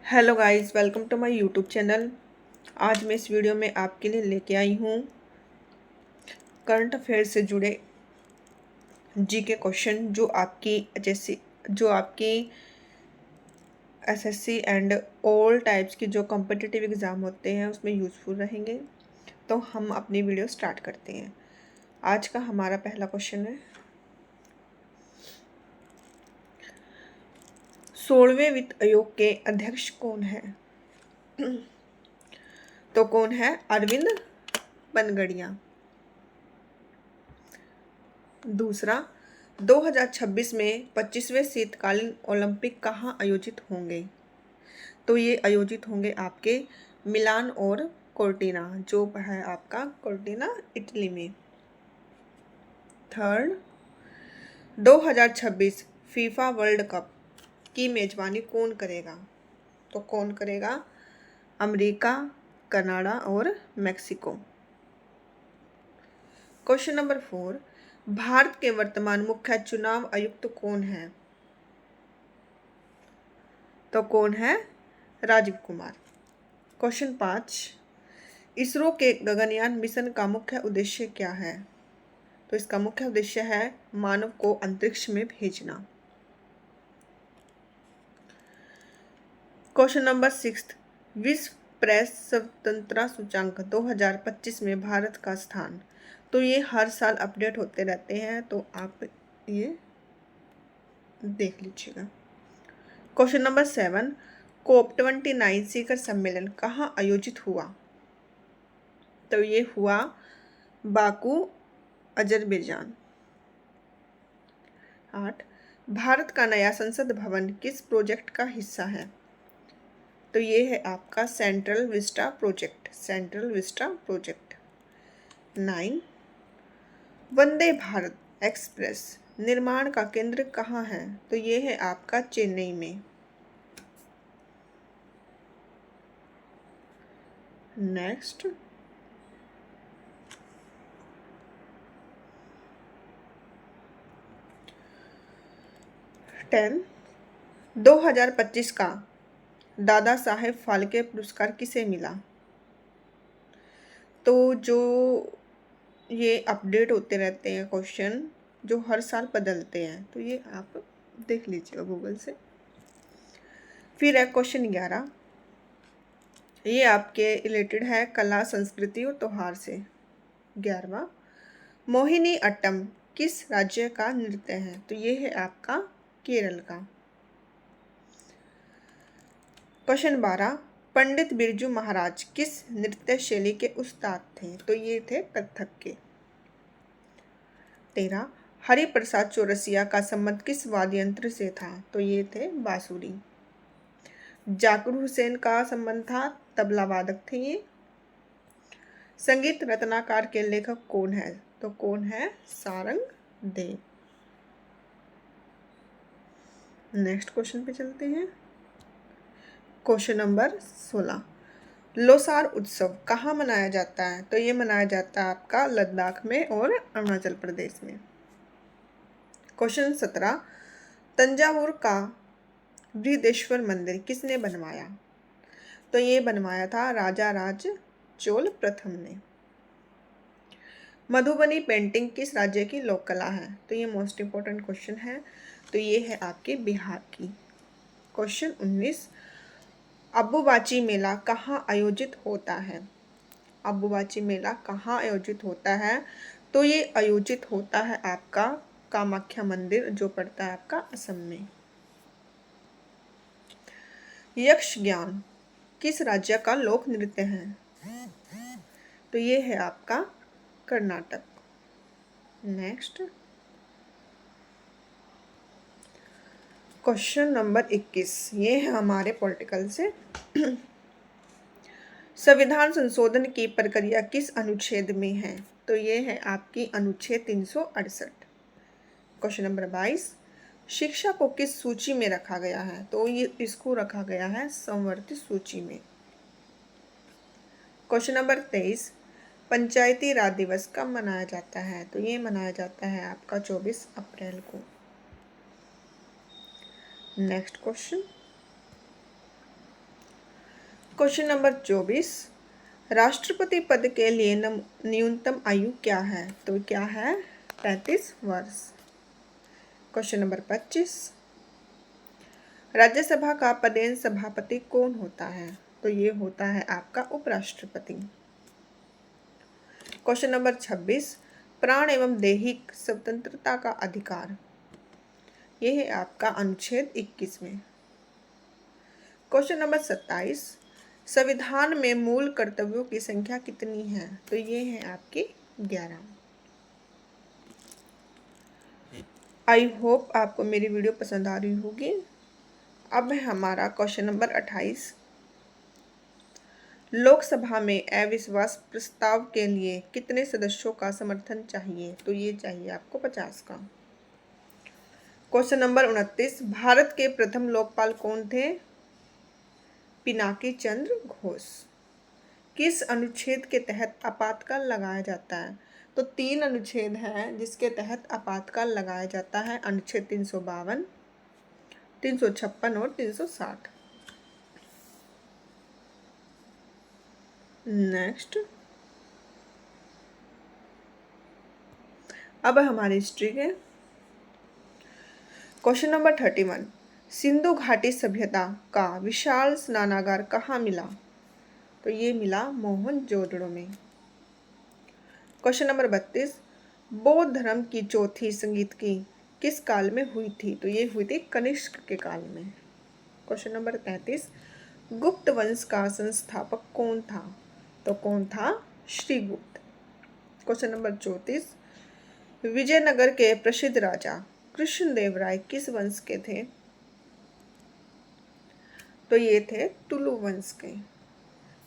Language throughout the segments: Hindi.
Hello guys, welcome to my YouTube channel. आज मैं इस वीडियो में आपके लिए लेके आई हूँ करंट अफेयर से जुड़े जीके क्वेश्चन जो आपकी एसएससी एंड ऑल टाइप्स की जो कॉम्पिटिटिव एग्ज़ाम होते हैं उसमें यूज़फुल रहेंगे। तो हम अपनी वीडियो स्टार्ट करते हैं। आज का हमारा पहला क्वेश्चन है, 16वें वित्त आयोग के अध्यक्ष कौन है? तो कौन है? अरविंद बनगड़िया। दूसरा, 2026 में 25वें शीतकालीन ओलंपिक कहाँ आयोजित होंगे? तो ये आयोजित होंगे आपके मिलान और कोर्टिना, जो है आपका कोर्टिना इटली में। थर्ड, 2026 फीफा वर्ल्ड कप की मेजबानी कौन करेगा? तो कौन करेगा? अमेरिका, कनाडा और मेक्सिको। क्वेश्चन नंबर 4, भारत के वर्तमान मुख्य चुनाव आयुक्त कौन है? तो कौन है? राजीव कुमार। क्वेश्चन 5, इसरो के गगनयान मिशन का मुख्य उद्देश्य क्या है? तो इसका मुख्य उद्देश्य है मानव को अंतरिक्ष में भेजना। क्वेश्चन नंबर 6, विश्व प्रेस स्वतंत्रता सूचांक 2025 में भारत का स्थान। तो ये हर साल अपडेट होते रहते हैं, तो आप ये देख लीजिएगा। क्वेश्चन नंबर 7, COP29 शिखर सम्मेलन कहाँ आयोजित हुआ? तो ये हुआ बाकू, अजरबैजान। 8, भारत का नया संसद भवन किस प्रोजेक्ट का हिस्सा है? तो ये है आपका central Vista project. 9, Vande Bharat express निर्माण का केंद्र कहाँ है? तो ये है आपका चेन्नई में। नेक्स्ट, 10, 2025 का दादा साहेब फाल्के पुरस्कार किसे मिला? तो जो ये अपडेट होते रहते हैं क्वेश्चन, जो हर साल बदलते हैं, तो ये आप देख लीजिएगा गूगल से। फिर है क्वेश्चन 11, ये आपके रिलेटेड है कला, संस्कृति और त्योहार से। 11वां, मोहिनी अट्टम किस राज्य का नृत्य है? तो ये है आपका केरल का। क्वेश्चन 12, पंडित बिरजू महाराज किस नृत्य शैली के उस्ताद थे? तो ये थे कथक के। 13, हरिप्रसाद चौरसिया का संबंध किस वाद्य यंत्र से था? तो ये थे बांसुरी। जाकिर हुसैन का संबंध था, तबला वादक थे ये। संगीत रत्नाकर के लेखक कौन है? तो कौन है? सारंग देव। नेक्स्ट क्वेश्चन पे चलते हैं। क्वेश्चन नंबर 16, लोसार उत्सव कहाँ मनाया जाता है? तो ये मनाया जाता है आपका लद्दाख में और अरुणाचल प्रदेश में। क्वेश्चन 17, तंजावुर का बृहदेश्वर मंदिर किसने बनवाया? तो ये बनवाया था राजा राज चोल प्रथम ने। मधुबनी पेंटिंग किस राज्य की लोक कला है? तो ये मोस्ट इंपॉर्टेंट क्वेश्चन है, तो ये है आपके बिहार की। क्वेश्चन 19, अम्बुबाची मेला कहाँ आयोजित होता है? अम्बुबाची मेला कहाँ आयोजित होता है? तो ये आयोजित होता है आपका कामाख्या मंदिर, जो पड़ता है आपका असम में। यक्ष ज्ञान किस राज्य का लोक नृत्य है? तो ये है आपका कर्नाटक। नेक्स्ट, क्वेश्चन नंबर 21, ये है हमारे पॉलिटिकल से। संविधान संशोधन की प्रक्रिया किस अनुच्छेद में है? तो ये है आपकी अनुच्छेद 368। क्वेश्चन नंबर 22, शिक्षा को किस सूची में रखा गया है? तो ये इसको रखा गया है संवर्धित सूची में। क्वेश्चन नंबर 23, पंचायती राज दिवस कब मनाया जाता है? तो ये मनाया जाता है आपका 24 अप्रैल को। नेक्स्ट क्वेश्चन, क्वेश्चन नंबर 24, राष्ट्रपति पद के लिए न्यूनतम आयु क्या है? तो क्या है? 35 वर्ष। क्वेश्चन नंबर 25, राज्यसभा का पदेन सभापति कौन होता है? तो ये होता है आपका उपराष्ट्रपति। क्वेश्चन नंबर 26, प्राण एवं दैहिक स्वतंत्रता का अधिकार, ये है आपका अनुच्छेद 21 में। क्वेश्चन नंबर 27, संविधान में मूल कर्तव्यों की संख्या कितनी है? तो ये है आपकी 11। आई होप आपको मेरी वीडियो पसंद आ रही होगी। अब है हमारा क्वेश्चन नंबर 28, लोकसभा में अविश्वास प्रस्ताव के लिए कितने सदस्यों का समर्थन चाहिए? तो ये चाहिए आपको 50 का। क्वेश्चन नंबर 29, भारत के प्रथम लोकपाल कौन थे? पिनाकी चंद्र घोष। किस अनुच्छेद के तहत आपातकाल लगाया जाता है? तो 3 अनुच्छेद हैं जिसके तहत आपातकाल लगाया जाता है, अनुच्छेद 352, 356 और 360। नेक्स्ट, अब हमारी हिस्ट्री के क्वेश्चन नंबर 31, सिंधु घाटी सभ्यता का विशाल स्नानागार कहाँ मिला? तो ये मिला मोहनजोदड़ो में। क्वेश्चन नंबर 32, बौद्ध धर्म की चौथी संगीत की किस काल में हुई थी? तो ये हुई थी कनिष्क के काल में। क्वेश्चन नंबर 33, गुप्त वंश का संस्थापक कौन था? तो कौन था? श्रीगुप्त। क्वेश्चन नंबर 34, विजयनगर के प्रसिद्ध राजा कृष्णदेवराय किस वंश के थे? तो ये थे तुलु वंश के।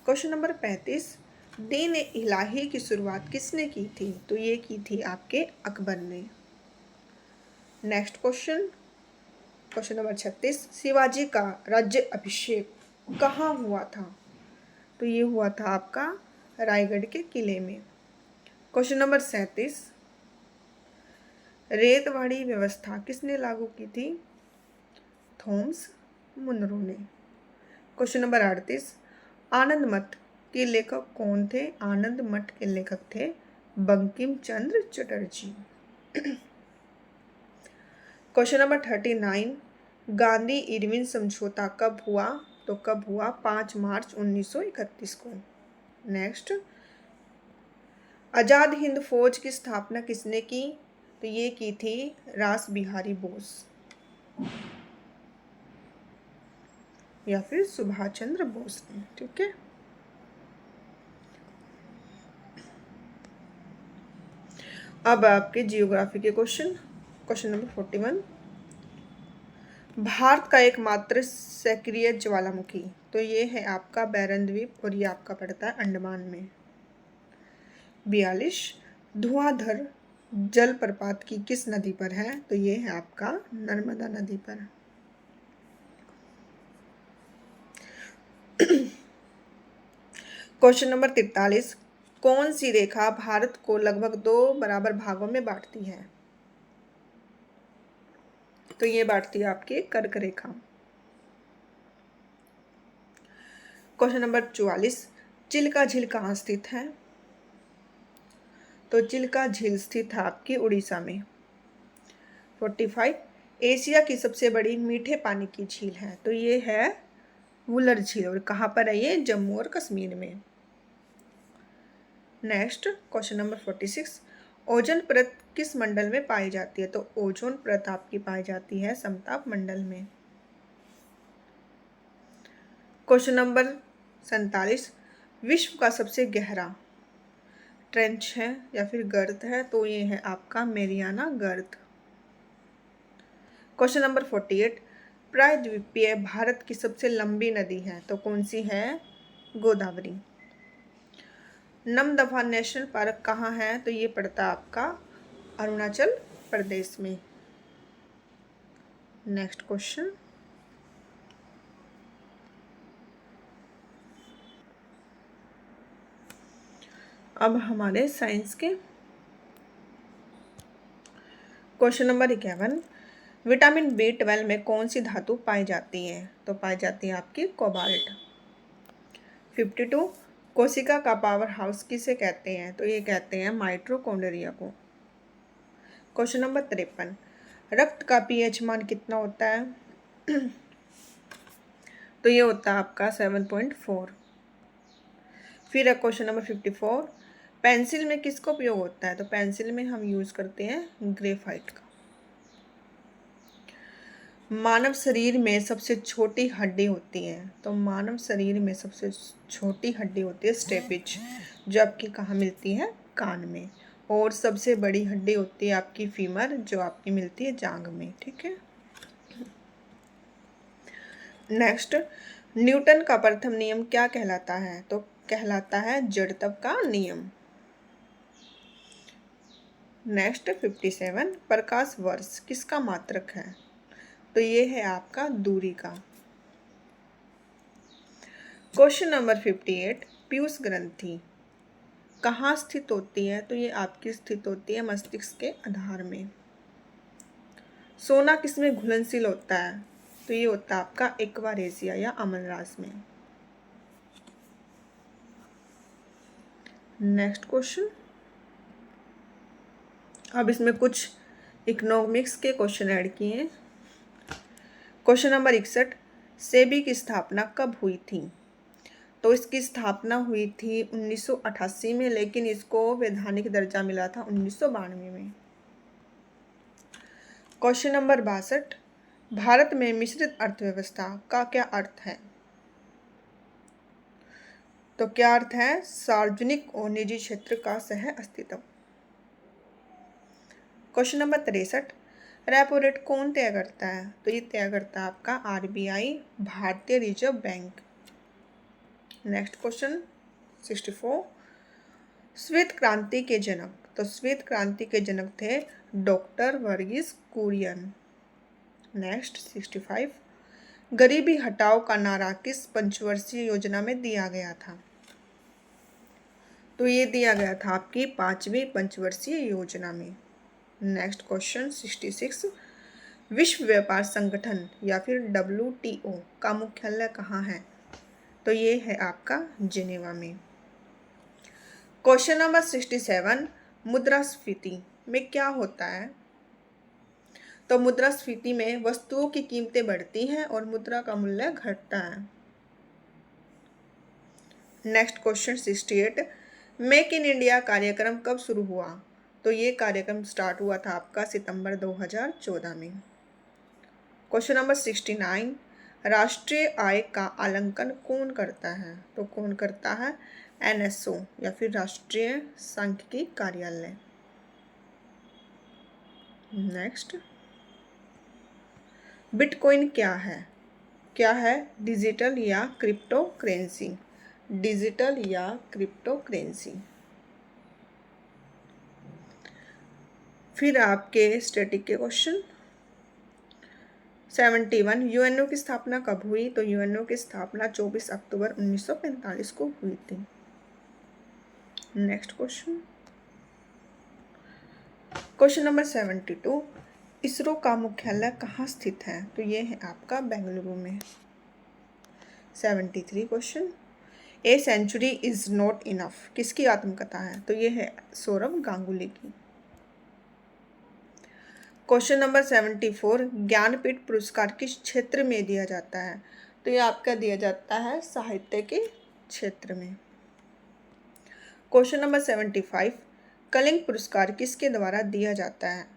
क्वेश्चन नंबर 35, दीन इलाही की शुरुआत किसने की थी? तो ये की थी आपके अकबर ने। Next question, question number 36, Shivaji का राज्य अभिषेक कहाँ हुआ था? तो ये हुआ था आपका रायगढ़ के किले में। क्वेश्चन नंबर 37, रेतवाड़ी व्यवस्था किसने लागू की थी? थॉमस मुनरो ने। क्वेश्चन नंबर 38, आनंद मठ के लेखक कौन थे? आनंद मठ के लेखक थे Bankim Chandra Chatterjee. Question number 39, Gandhi Irwin समझौता कब हुआ? तो कब हुआ? 5 मार्च 1931 को। नेक्स्ट, आजाद हिंद फौज की स्थापना किसने की? तो ये की थी रास बिहारी बोस या फिर सुभाष चंद्र बोस ने। ठीक है, अब आपके जियोग्राफी के क्वेश्चन। क्वेश्चन नंबर 41, भारत का एकमात्र सक्रिय ज्वालामुखी, तो ये है आपका बैरन द्वीप और ये आपका पड़ता है अंडमान में। 42, धुआंधार जलप्रपात की किस नदी पर है? तो ये है आपका नर्मदा नदी पर। क्वेश्चन नंबर 43, कौन सी रेखा भारत को लगभग 2 बराबर भागों में बांटती है? तो ये बांटती है आपकी कर्क रेखा। क्वेश्चन नंबर 44, चिल्का झील कहाँ स्थित है? तो चिल्का झील स्थित है आपकी उड़ीसा में। 45, एशिया की सबसे बड़ी मीठे पानी की झील है? तो ये है वुलर झील और कहाँ पर है ये? जम्मू और कश्मीर में। नेक्स्ट, क्वेश्चन नंबर 46, ओजोन परत किस मंडल में पाई जाती है? तो ओजोन परत आपकी पाई जाती है समताप मंडल में। क्वेश्चन नंबर 47, विश्व का सबसे गहरा ट्रेंच है या फिर गर्त है? तो ये है आपका मेरियाना गर्त। क्वेश्चन नंबर 48, प्रायद्वीपीय भारत की सबसे लंबी नदी है? तो कौन सी है? गोदावरी। नमदफा नेशनल पार्क कहाँ है? तो ये पड़ता है आपका अरुणाचल प्रदेश में। नेक्स्ट क्वेश्चन, अब हमारे साइंस के क्वेश्चन नंबर 51, विटामिन B12 में कौन सी धातु पाई जाती है? तो पाई जाती है आपकी कोबाल्ट। 52 कोशिका का पावर हाउस किसे कहते हैं? तो ये कहते हैं माइटोकॉन्ड्रिया को। क्वेश्चन नंबर 53 रक्त का पीएच मान कितना होता है? तो ये होता है आपका 7.4। फिर है क्वेश्चन नंबर 54 पेंसिल में किसका उपयोग होता है? तो पेंसिल में हम यूज करते हैं ग्रेफाइट का। मानव शरीर में सबसे छोटी हड्डी होती है? तो मानव शरीर में सबसे छोटी हड्डी होती है स्टेपिज, जो आपकी कहाँ मिलती है? कान में। और सबसे बड़ी हड्डी होती है आपकी फीमर, जो आपकी मिलती है जांघ में। ठीक है। नेक्स्ट, न्यूटन का प्रथम नियम क्या कहलाता है? तो कहलाता है जड़त्व का नियम। नेक्स्ट 57 प्रकाश वर्ष किसका मात्रक है? तो ये है आपका दूरी का। क्वेश्चन नंबर 58 पीयूष ग्रंथि कहाँ स्थित होती है? तो ये आपकी स्थित होती है मस्तिष्क के आधार में। सोना किसमें घुलनशील होता है? तो ये होता है आपका एक्वारेसिया या अमलराज में। नेक्स्ट क्वेश्चन, अब इसमें कुछ इकोनॉमिक्स के क्वेश्चन ऐड किए हैं। क्वेश्चन नंबर 61 सेबी की स्थापना कब हुई थी? तो इसकी स्थापना हुई थी 1988 में, लेकिन इसको वैधानिक दर्जा मिला था 1992 में। क्वेश्चन नंबर 62 भारत में मिश्रित अर्थव्यवस्था का क्या अर्थ है? तो क्या अर्थ है? सार्वजनिक और निजी क्षेत्र का सह अस्तित्व। क्वेश्चन नंबर 63 रेपो रेट कौन तय करता है? तो ये तय करता है आपका आरबीआई, भारतीय रिजर्व बैंक। नेक्स्ट क्वेश्चन 64 श्वेत क्रांति के जनक? तो श्वेत क्रांति के जनक थे डॉक्टर वर्गीस कुरियन। नेक्स्ट 65 गरीबी हटाओ का नारा किस पंचवर्षीय योजना में दिया गया था? तो ये दिया गया था आपकी 5वीं पंचवर्षीय योजना में। नेक्स्ट क्वेश्चन 66 विश्व व्यापार संगठन या फिर WTO का मुख्यालय कहाँ है? तो ये है आपका जिनेवा में। क्वेश्चन नंबर 67 मुद्रास्फीति में क्या होता है? तो मुद्रास्फीति में वस्तुओं की कीमतें बढ़ती हैं और मुद्रा का मूल्य घटता है। Next question 68 make in India कार्यक्रम कब शुरू हुआ? तो ये कार्यक्रम स्टार्ट हुआ था आपका सितंबर 2014 में। क्वेश्चन नंबर 69 राष्ट्रीय आय का आकलन कौन करता है? तो कौन करता है? NSO या फिर राष्ट्रीय सांख्यिकी कार्यालय। नेक्स्ट बिटकॉइन क्या है? क्या है? डिजिटल या क्रिप्टो करेंसी। डिजिटल या क्रिप्टो करेंसी। फिर आपके स्टैटिक के क्वेश्चन 71 यूएनओ की स्थापना कब हुई? तो यूएनओ की स्थापना 24 अक्टूबर 1945 को हुई थी। Next question, question number 72 ISRO का मुख्यालय कहाँ स्थित है? तो ये है आपका बेंगलुरु में। 73 question, a century is not enough किसकी आत्मकथा है? तो ये है सौरभ गांगुली की। क्वेश्चन नंबर 74 ज्ञानपीठ पुरस्कार किस क्षेत्र में दिया जाता है? तो ये आपका दिया जाता है साहित्य के क्षेत्र में। क्वेश्चन नंबर 75 कलिंग पुरस्कार किसके द्वारा दिया जाता है?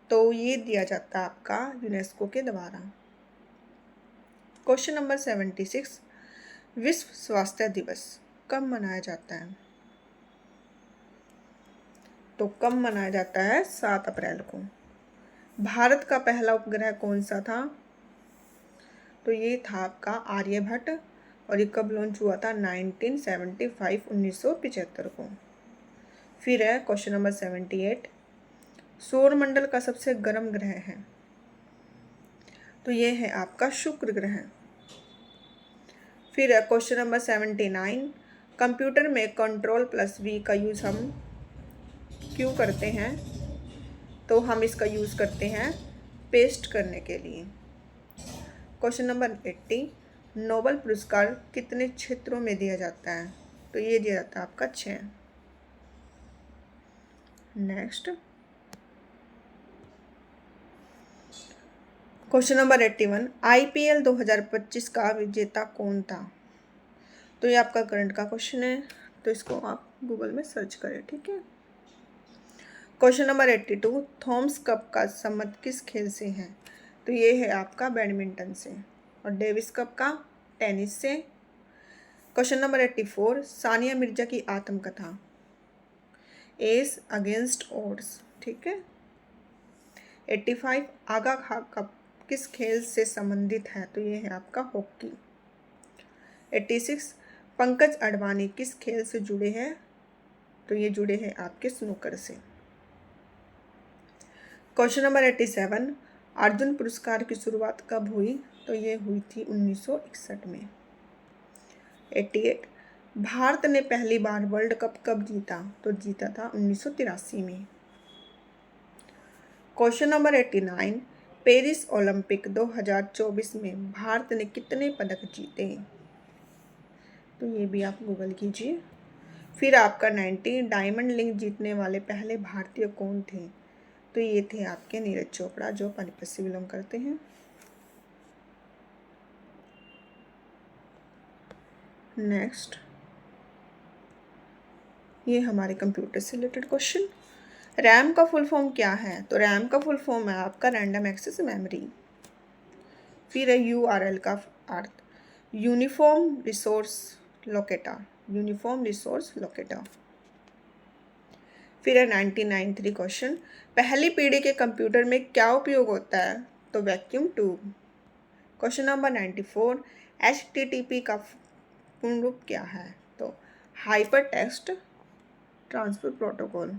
तो ये दिया जाता है आपका यूनेस्को के द्वारा। क्वेश्चन नंबर 76 विश्व स्वास्थ्य दिवस कब मनाया जाता है? तो कब मनाया जाता है? 7 अप्रैल को। भारत का पहला उपग्रह कौन सा था? तो ये था आपका आर्यभट्ट, और ये कब लॉन्च हुआ था? 1975 को। फिर है क्वेश्चन नंबर 78 सौर मंडल का सबसे गर्म ग्रह है? तो ये है आपका शुक्र ग्रह। फिर है क्वेश्चन नंबर 79 कंप्यूटर में Ctrl+V का यूज़ हम क्यों करते हैं? तो हम इसका यूज़ करते हैं पेस्ट करने के लिए। क्वेश्चन नंबर 80 नोबेल पुरस्कार कितने क्षेत्रों में दिया जाता है? तो ये दिया जाता है आपका 6। नेक्स्ट क्वेश्चन नंबर 81, IPL 2025 का विजेता कौन था? तो ये आपका करंट का क्वेश्चन है, तो इसको आप गूगल में सर्च करें, ठीक है। क्वेश्चन नंबर 82, थॉमस कप का संबंध किस खेल से है? तो ये है आपका बैडमिंटन से। और डेविस कप का टेनिस से। क्वेश्चन नंबर 84, सानिया मिर्जा की आत्मकथा एस अगेंस्ट ओड्स, ठीक है। 85, आगा खां कप किस खेल से संबंधित है? तो ये है आपका हॉकी। 86, पंकज अडवाणी किस खेल से जुड़े हैं? तो ये जुड़े हैं आपके स्नूकर से। क्वेश्चन नंबर 87, अर्जुन पुरस्कार की शुरुआत कब हुई? तो ये हुई थी 1961 में। 88, भारत ने पहली बार वर्ल्ड कप कब जीता? तो जीता था 1983 में। क्वेश्चन नंबर 89, पेरिस ओलंपिक 2024 में भारत ने कितने पदक जीते? तो ये भी आप गूगल कीजिए। फिर आपका 90, डायमंड लिंक जीतने वाले पहले भारतीय कौन थे? तो ये थे आपके नीरज चोपड़ा, जो पानीपत से बिलोंग करते हैं। नेक्स्ट, ये हमारे कंप्यूटर से रिलेटेड क्वेश्चन। रैम का फुल फॉर्म क्या है? तो रैम का फुल फॉर्म है आपका रैंडम एक्सेस मेमोरी। फिर है URL का अर्थ uniform resource locator, uniform resource locator. फिर है 99 क्वेश्चन, पहली पीढ़ी के कंप्यूटर में क्या उपयोग होता है? तो vacuum tube. Question number 94, HTTP का पूर्ण रूप क्या है? तो hyper text transfer protocol.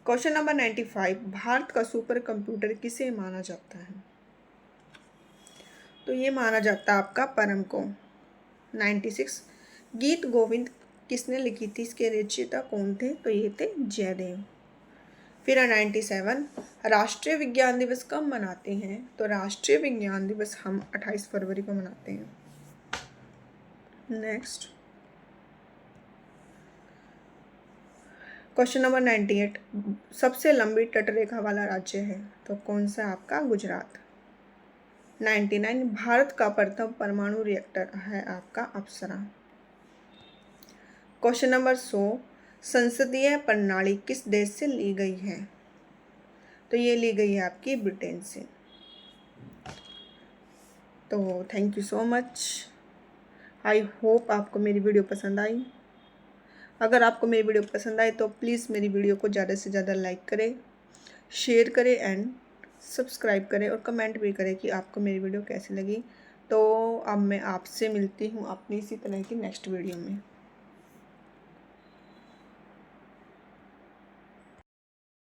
Question number 95, Bharat का सुपर कंप्यूटर किसे माना जाता है? तो ये माना जाता है आपका परम को। 96, गीत गोविंद किसने लिखी थी? इसके रचयिता कौन थे? तो ये थे जयदेव। फिर 97, राष्ट्रीय विज्ञान दिवस कब मनाते हैं? तो राष्ट्रीय विज्ञान दिवस हम 28 फरवरी को मनाते हैं। नेक्स्ट क्वेश्चन नंबर 98, सबसे लंबी तटरेखा वाला राज्य है? तो कौन सा? आपका गुजरात। 99, भारत का प्रथम परमाणु रिएक्टर है आपका अप्सरा। क्वेश्चन नंबर 100, संसदीय प्रणाली किस देश से ली गई है? तो ये ली गई है आपकी ब्रिटेन से। तो thank you so much. I hope आपको मेरी वीडियो पसंद आई। अगर आपको मेरी वीडियो पसंद आई तो प्लीज़ मेरी वीडियो को ज़्यादा से ज़्यादा लाइक करें, शेयर करें एंड सब्सक्राइब करें और कमेंट भी करें कि आपको मेरी वीडियो कैसी लगी। तो अब मैं आपसे मिलती हूँ अपनी इसी तरह की नेक्स्ट वीडियो में।